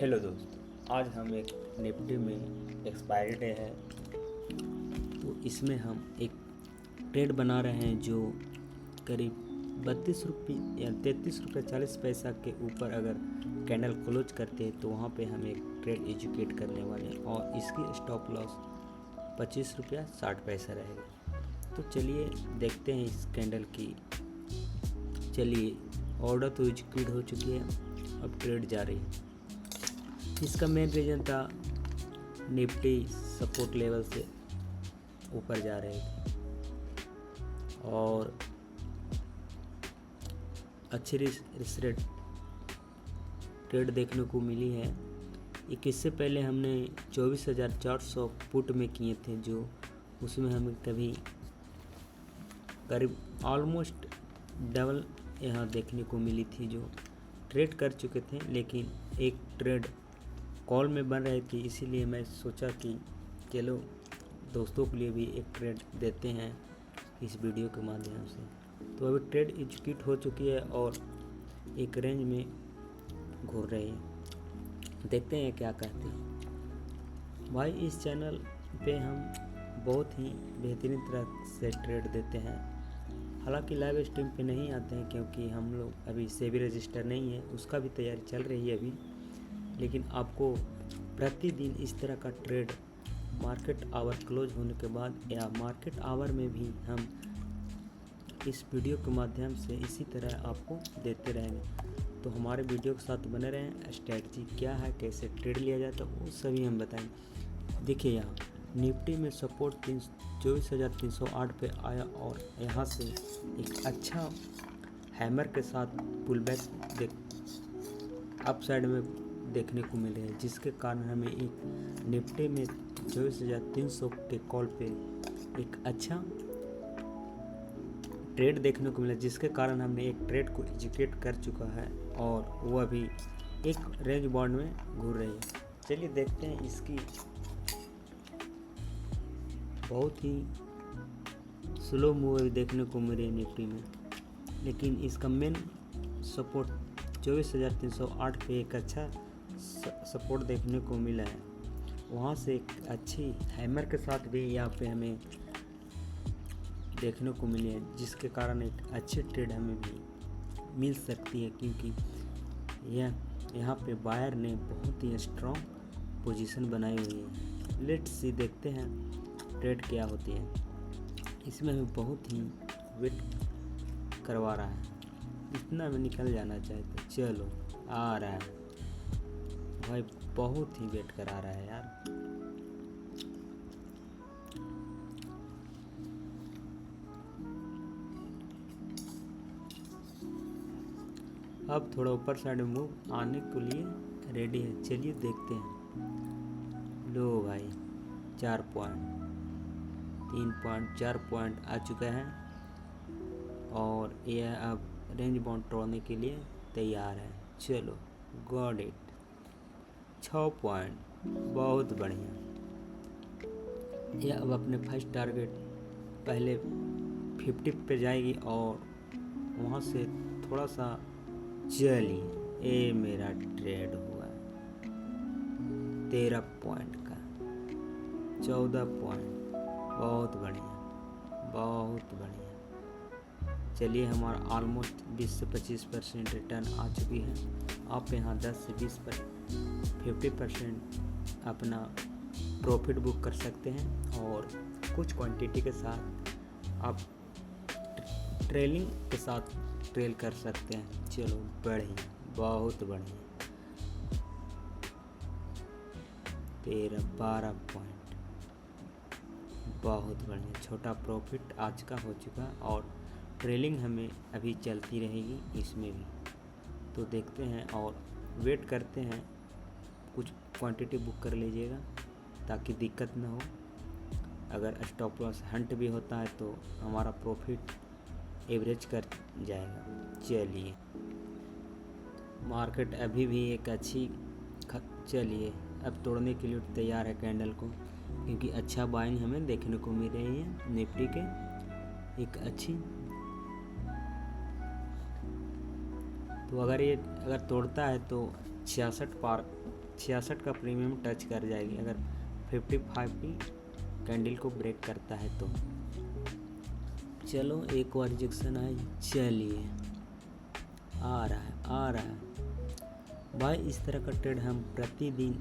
Hello दोस्तों, आज हम एक निफ्टी में एक्सपायरी डे है तो इसमें हम एक ट्रेड बना रहे हैं जो करीब 32 रुपये या 33 रुपये 40 पैसा के ऊपर अगर कैंडल क्लोज करते हैं तो वहाँ पे हम एक ट्रेड एजुकेट करने वाले हैं और इसकी स्टॉप लॉस 25 रुपया 60 पैसा रहेगा। तो चलिए देखते हैं इस कैंडल की। चलिए, ऑर्डर तो एजुकेट हो चुकी है, अब ट्रेड जा रही है। इसका मेन रीज़न था निफ्टी सपोर्ट लेवल से ऊपर जा रहे थे और अच्छी रिस्क रेट ट्रेड देखने को मिली है। इससे पहले हमने 24,400 पुट में किए थे, जो उसमें हमें कभी करीब ऑलमोस्ट डबल यहाँ देखने को मिली थी, जो ट्रेड कर चुके थे। लेकिन एक ट्रेड कॉल में बन रही थी, इसीलिए मैं सोचा कि चलो दोस्तों के लिए भी एक ट्रेड देते हैं इस वीडियो के माध्यम से। तो अभी ट्रेड एग्जीक्यूट हो चुकी है और एक रेंज में घूर रही है। देखते हैं क्या कहते हैं। भाई, इस चैनल पे हम बहुत ही बेहतरीन तरह से ट्रेड देते हैं। हालांकि लाइव स्ट्रीम पे नहीं आते हैं क्योंकि हम लोग अभी सेबी रजिस्टर नहीं है, उसका भी तैयारी चल रही है अभी। लेकिन आपको प्रतिदिन इस तरह का ट्रेड मार्केट आवर क्लोज होने के बाद या मार्केट आवर में भी हम इस वीडियो के माध्यम से इसी तरह आपको देते रहेंगे। तो हमारे वीडियो के साथ बने रहें। स्ट्रैटेजी क्या है, कैसे ट्रेड लिया जाए, तो वो सभी हम बताएंगे। देखिए, यहाँ निफ्टी में सपोर्ट 24,308 पे आया और यहाँ से एक अच्छा हैमर के साथ पुल बैक अप साइड में देखने को मिले हैं, जिसके कारण हमें एक निफ्टी में 24,300 के कॉल पे एक अच्छा ट्रेड देखने को मिला, जिसके कारण हमने एक ट्रेड को एजुकेट कर चुका है और वो अभी एक रेंज बाउंड में घूर रही है। चलिए देखते हैं। इसकी बहुत ही स्लो मूव देखने को मिले निफ्टी में, लेकिन इसका मेन सपोर्ट 24,308 पे एक अच्छा सपोर्ट देखने को मिला है। वहाँ से एक अच्छी हैमर के साथ भी यहाँ पे हमें देखने को मिली है, जिसके कारण एक अच्छी ट्रेड हमें भी मिल सकती है, क्योंकि यहाँ पे बायर ने बहुत ही स्ट्रॉन्ग पोजीशन बनाई हुई है। लेट्स सी, देखते हैं ट्रेड क्या होती है। इसमें हमें बहुत ही वेट करवा रहा है, इतना में निकल जाना चाहिए। तो चलो, आ रहा है भाई, बहुत ही वेट करा रहा है यार। अब थोड़ा ऊपर साइड में मूव आने के लिए रेडी है। चलिए देखते हैं। लो भाई, 4 पॉइंट 3 पॉइंट 4 पॉइंट आ चुका है और यह अब रेंज बाउंड तोड़ने के लिए तैयार है। चलो, गॉट इट। 6 पॉइंट, बहुत बढ़िया। यह अब अपने फर्स्ट टारगेट पहले 50 पे जाएगी और वहाँ से थोड़ा सा चलिए, ये मेरा ट्रेड हुआ 13 पॉइंट का 14 पॉइंट। बहुत बढ़िया, बहुत बढ़िया। चलिए, हमारा ऑलमोस्ट 20 से 25% रिटर्न आ चुकी है। आप यहाँ 10 से 50% अपना प्रॉफिट बुक कर सकते हैं और कुछ क्वांटिटी के साथ आप ट्रेलिंग के साथ ट्रेल कर सकते हैं। चलो, बढ़िया, बहुत बढ़िया। 12 पॉइंट, बहुत बढ़िया। छोटा प्रॉफिट आज का हो चुका और ट्रेलिंग हमें अभी चलती रहेगी इसमें भी। तो देखते हैं और वेट करते हैं। कुछ क्वांटिटी बुक कर लीजिएगा ताकि दिक्कत ना हो। अगर स्टॉप लॉस हंट भी होता है तो हमारा प्रॉफिट एवरेज कर जाएगा। चलिए, मार्केट अभी भी एक अच्छी चलिए अब तोड़ने के लिए तैयार है कैंडल को, क्योंकि अच्छा बाइंग हमें देखने को मिल रही है निफ्टी के एक अच्छी। तो अगर तोड़ता है तो 66 पार 66 का प्रीमियम टच कर जाएगी अगर 55 की कैंडल को ब्रेक करता है तो। चलो एक और रिजेक्शन है, चलिए आ रहा है भाई। इस तरह का ट्रेड हम प्रतिदिन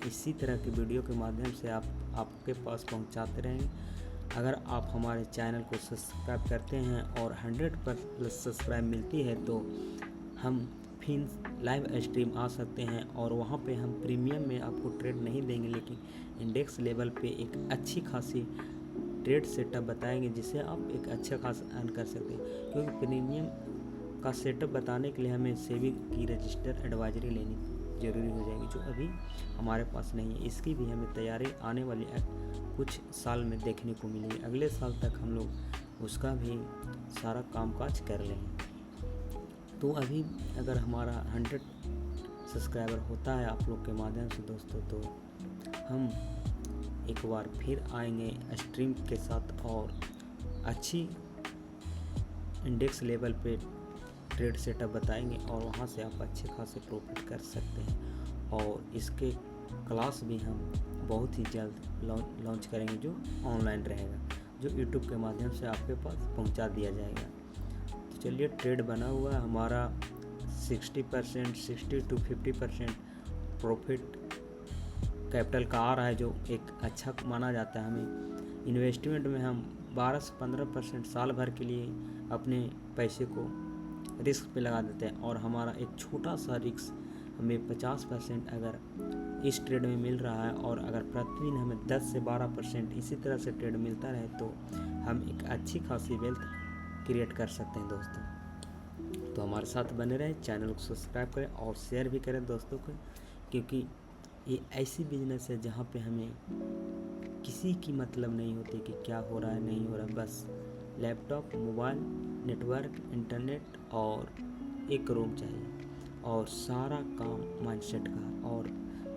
इसी तरह की वीडियो के माध्यम से आपके पास पहुंचाते रहेंगे। अगर आप हमारे चैनल को सब्सक्राइब करते हैं और 100+ सब्सक्राइब मिलती है तो हम फिर लाइव स्ट्रीम आ सकते हैं और वहां पे हम प्रीमियम में आपको ट्रेड नहीं देंगे, लेकिन इंडेक्स लेवल पे एक अच्छी खासी ट्रेड सेटअप बताएंगे जिससे आप एक अच्छा खासा अर्न कर सकते हैं। क्योंकि प्रीमियम का सेटअप बताने के लिए हमें सेबी की रजिस्टर एडवाइजरी लेनी ज़रूरी हो जाएगी, जो अभी हमारे पास नहीं है। इसकी भी हमें तैयारी आने वाली कुछ साल में देखने को मिलेगी। अगले साल तक हम लोग उसका भी सारा कामकाज कर लेंगे। तो अभी अगर हमारा 100 सब्सक्राइबर होता है आप लोग के माध्यम से दोस्तों, तो हम एक बार फिर आएंगे स्ट्रीम के साथ और अच्छी इंडेक्स लेवल पे ट्रेड सेटअप बताएंगे और वहाँ से आप अच्छे खासे प्रॉफिट कर सकते हैं। और इसके क्लास भी हम बहुत ही जल्द लॉन्च करेंगे जो ऑनलाइन रहेगा, जो यूट्यूब के माध्यम से आपके पास पहुँचा दिया जाएगा। तो चलिए ट्रेड बना हुआ है हमारा 60% 60 to 50% प्रॉफिट कैपिटल का आ रहा है, जो एक अच्छा माना जाता है। हमें इन्वेस्टमेंट में हम 12 से 15% साल भर के लिए अपने पैसे को रिस्क पे लगा देते हैं और हमारा एक छोटा सा रिस्क हमें 50% अगर इस ट्रेड में मिल रहा है और अगर प्रतिदिन हमें 10 से 12% इसी तरह से ट्रेड मिलता रहे तो हम एक अच्छी खासी वेल्थ क्रिएट कर सकते हैं दोस्तों। तो हमारे साथ बने रहें, चैनल को सब्सक्राइब करें और शेयर भी करें दोस्तों को, क्योंकि ये ऐसी बिजनेस है जहाँ पे हमें किसी की मतलब नहीं होती कि क्या हो रहा है नहीं हो रहा। बस लैपटॉप, मोबाइल, नेटवर्क, इंटरनेट और एक रूम चाहिए और सारा काम माइंडसेट का। और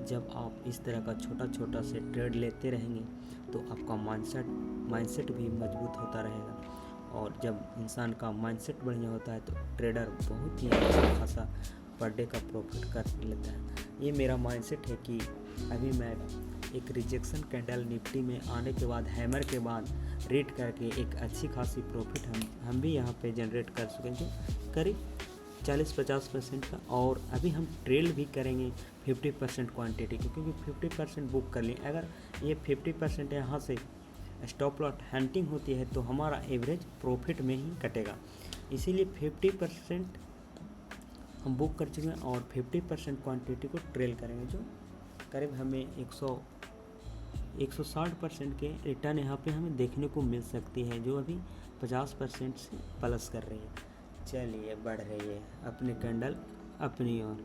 जब आप इस तरह का छोटा छोटा से ट्रेड लेते रहेंगे तो आपका माइंडसेट भी मजबूत होता रहेगा। और जब इंसान का माइंडसेट बढ़िया होता है तो ट्रेडर बहुत ही अच्छा खासा पर डे का प्रॉफिट कर लेता है। ये मेरा माइंडसेट है कि अभी मैं एक रिजेक्शन कैंडल निफ्टी में आने के बाद हैमर के बाद रीड करके एक अच्छी खासी प्रॉफिट हम भी यहाँ पे जनरेट कर सकेंगे करीब 40-50% का। और अभी हम ट्रेल भी करेंगे 50% क्वांटिटी की, क्योंकि 50% बुक कर लिए। अगर ये 50% यहाँ से स्टॉप लॉट हंटिंग होती है तो हमारा एवरेज प्रॉफिट में ही कटेगा। इसीलिए 50% हम बुक कर चुके हैं और 50% क्वांटिटी को ट्रेल करेंगे, जो करीब हमें 160% के रिटर्न यहाँ पे हमें देखने को मिल सकती है, जो अभी 50% से प्लस कर रही है। चलिए बढ़ रही है अपनी कैंडल अपनी ओर।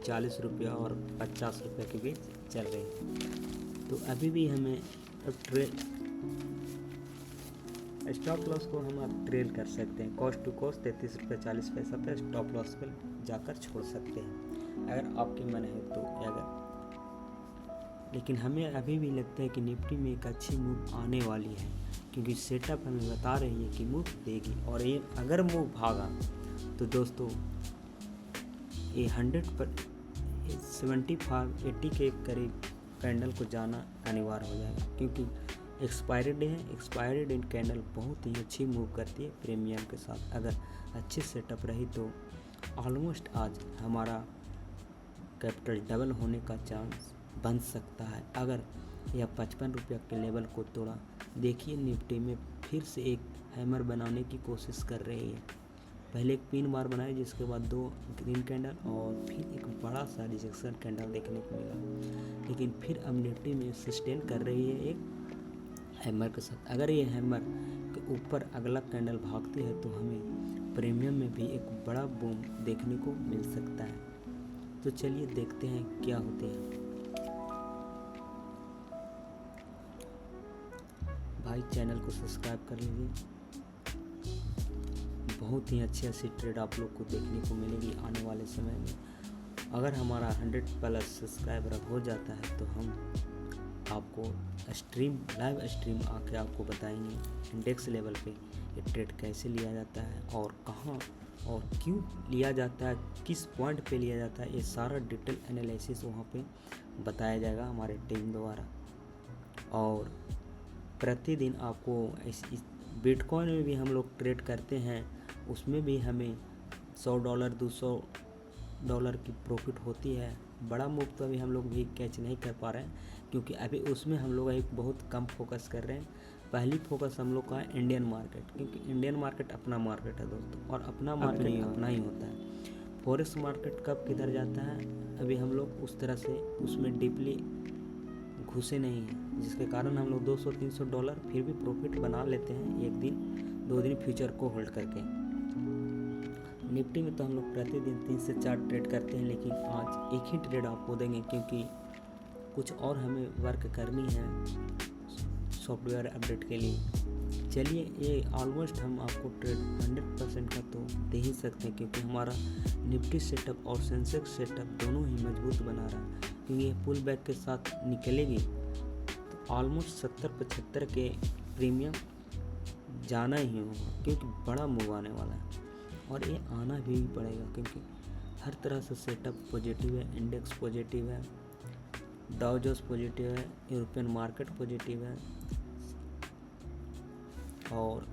40 रुपया और 50 रुपये के बीच चल रही है। तो अभी भी हमें अब स्टॉप लॉस को हम अब ट्रेल कर सकते हैं। कॉस्ट टू कॉस्ट 33 रुपये 40 पैसा पे स्टॉप लॉस पर जाकर छोड़ सकते हैं अगर आपकी मन है तो। अगर लेकिन हमें अभी भी लगता है कि निफ्टी में एक अच्छी मूव आने वाली है, क्योंकि सेटअप हमें बता रही है कि मूव देगी। और ये अगर मूव भागा तो दोस्तों ये 75-80 के करीब कैंडल को जाना अनिवार्य हो जाएगा, क्योंकि एक्सपायरी डे है। एक्सपायरी डे कैंडल बहुत ही अच्छी मूव करती है प्रीमियम के साथ। अगर अच्छी सेटअप रही तो ऑलमोस्ट आज हमारा कैपिटल डबल होने का चांस बन सकता है अगर यह 55 रुपये के लेवल को तोड़ा। देखिए निफ्टी में फिर से एक हैमर बनाने की कोशिश कर रही है। पहले एक पिन बार बनाई, जिसके बाद 2 ग्रीन कैंडल और फिर एक बड़ा सा रिजेक्शन कैंडल देखने को मिला। लेकिन फिर अब निफ्टी में सस्टेन कर रही है एक हैमर के साथ। अगर ये हैमर के ऊपर अगला कैंडल भागती है तो हमें प्रीमियम में भी एक बड़ा बूम देखने को मिल सकता है। तो चलिए देखते हैं क्या होते हैं। भाई चैनल को सब्सक्राइब कर लीजिए। बहुत ही अच्छी ट्रेड आप लोग को देखने को मिलेगी आने वाले समय में। अगर हमारा 100+ सब्सक्राइबर हो जाता है तो हम आपको लाइव स्ट्रीम आके आपको बताएंगे इंडेक्स लेवल पे ये ट्रेड कैसे लिया जाता है और कहाँ और क्यों लिया जाता है, किस पॉइंट पे लिया जाता है। ये सारा डिटेल एनालिसिस वहाँ पे बताया जाएगा हमारे टीम द्वारा। और प्रतिदिन आपको इस बिटकॉइन में भी हम लोग ट्रेड करते हैं, उसमें भी हमें $100 $200 की प्रॉफिट होती है। बड़ा मूव तो अभी हम लोग भी कैच नहीं कर पा रहे हैं, क्योंकि अभी उसमें हम लोग एक बहुत कम फोकस कर रहे हैं। पहली फोकस हम लोग का है इंडियन मार्केट, क्योंकि इंडियन मार्केट अपना मार्केट है दोस्तों, और अपना मार्केट अपना ही होता है। फॉरेक्स मार्केट कब किधर जाता है अभी हम लोग उस तरह से उसमें डीपली घुसे नहीं हैं, जिसके कारण हम लोग $200-300 फिर भी प्रॉफिट बना लेते हैं 1 दिन 2 दिन फ्यूचर को होल्ड करके। निफ्टी में तो हम लोग प्रतिदिन 3 से 4 ट्रेड करते हैं, लेकिन आज एक ही ट्रेड आपको देंगे, क्योंकि कुछ और हमें वर्क करनी है सॉफ्टवेयर अपडेट के लिए। चलिए ये ऑलमोस्ट हम आपको ट्रेड 100% का तो दे ही सकते हैं, क्योंकि हमारा निफ्टी सेटअप और सेंसेक्स सेटअप दोनों ही मजबूत बना रहा है। क्योंकि ये पुल बैक के साथ निकलेगी तो ऑलमोस्ट 70-75 के प्रीमियम जाना ही होगा, क्योंकि बड़ा मूव आने वाला है और ये आना भी पड़ेगा, क्योंकि हर तरह से सेटअप पॉजिटिव है। इंडेक्स पॉजिटिव है, डाउ जोन्स पॉजिटिव है, यूरोपियन मार्केट पॉजिटिव है, और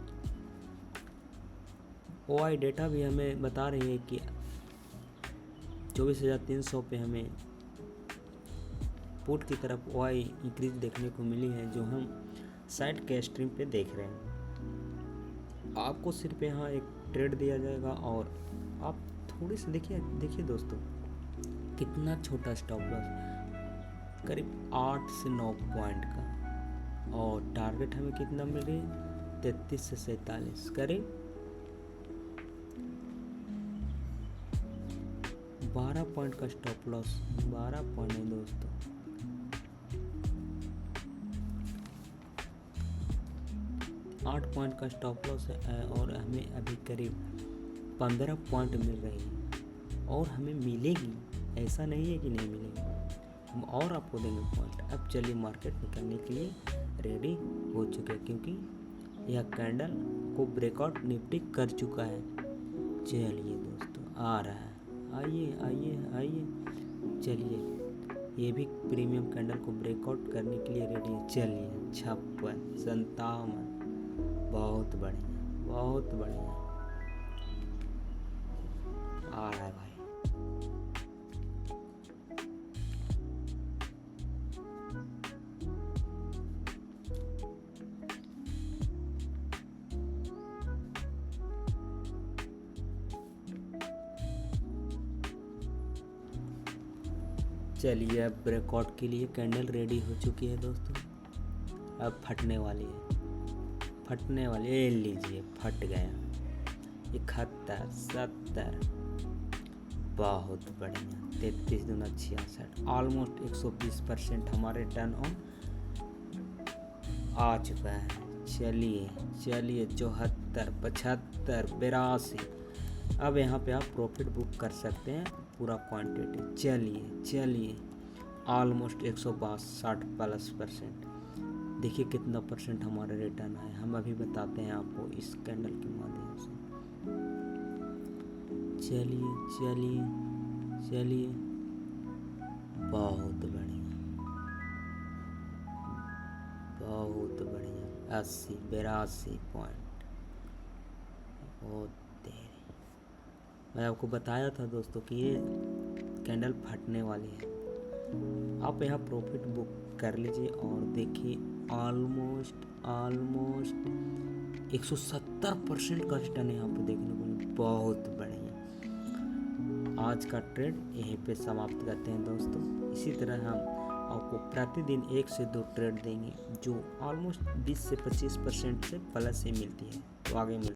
ओआई डेटा भी हमें बता रही है कि 24,300 पे हमें पुट की तरफ ओआई इंक्रीज देखने को मिली है, जो हम साइड के स्ट्रीम पे देख रहे हैं। आपको सिर्फ यहाँ एक ट्रेड दिया जाएगा और आप थोड़ी सी देखिए दोस्तों, कितना छोटा स्टॉप लॉस, करीब 8 से 9 पॉइंट का, और टारगेट हमें कितना मिल रही है 33 से 47, करीब 12 पॉइंट का स्टॉप लॉस। 12 पॉइंट है दोस्तों, 8 पॉइंट का स्टॉप लॉस है, और हमें अभी करीब 15 पॉइंट मिल रही है, और हमें मिलेगी, ऐसा नहीं है कि नहीं मिलेगी, हम और आपको देंगे पॉइंट। अब चलिए मार्केट निकलने के लिए रेडी हो चुके हैं, क्योंकि यह कैंडल को ब्रेकआउट निफ्टी कर चुका है। चलिए दोस्तों आ रहा है, आइए चलिए ये भी प्रीमियम कैंडल को ब्रेकआउट करने के लिए रेडी है। चलिए 56, 57, बहुत बढ़िया आ रहा है भाई। चलिए अब ब्रेकआउट के लिए कैंडल रेडी हो चुकी है दोस्तों, अब फटने वाली है। ये लीजिए फट गया, 71, 70, बहुत बढ़िया, 33 दूना 66, ऑलमोस्ट 120% हमारे टर्न ऑन आ चुका है। चलिए 74, 75, 82, अब यहाँ पे आप प्रॉफिट बुक कर सकते हैं पूरा क्वांटिटी। चलिए ऑलमोस्ट 162+ %। देखिए कितना परसेंट हमारा रिटर्न आया, हम अभी बताते हैं आपको इस कैंडल के माध्यम से। चलिए बहुत बढ़िया 80, 82 पॉइंट। बहुत देर मैं आपको बताया था दोस्तों कि ये कैंडल फटने वाली है। आप यहाँ प्रॉफिट बुक कर लीजिए और देखिए ऑलमोस्ट 170% का रिटर्न यहाँ पे देखने को मिला। बहुत बढ़िया। आज का ट्रेड यहीं पे समाप्त करते हैं दोस्तों। इसी तरह हम आपको प्रतिदिन 1 से 2 ट्रेड देंगे जो ऑलमोस्ट 20 से 25% से प्लस ही मिलती है। तो आगे मिलते हैं।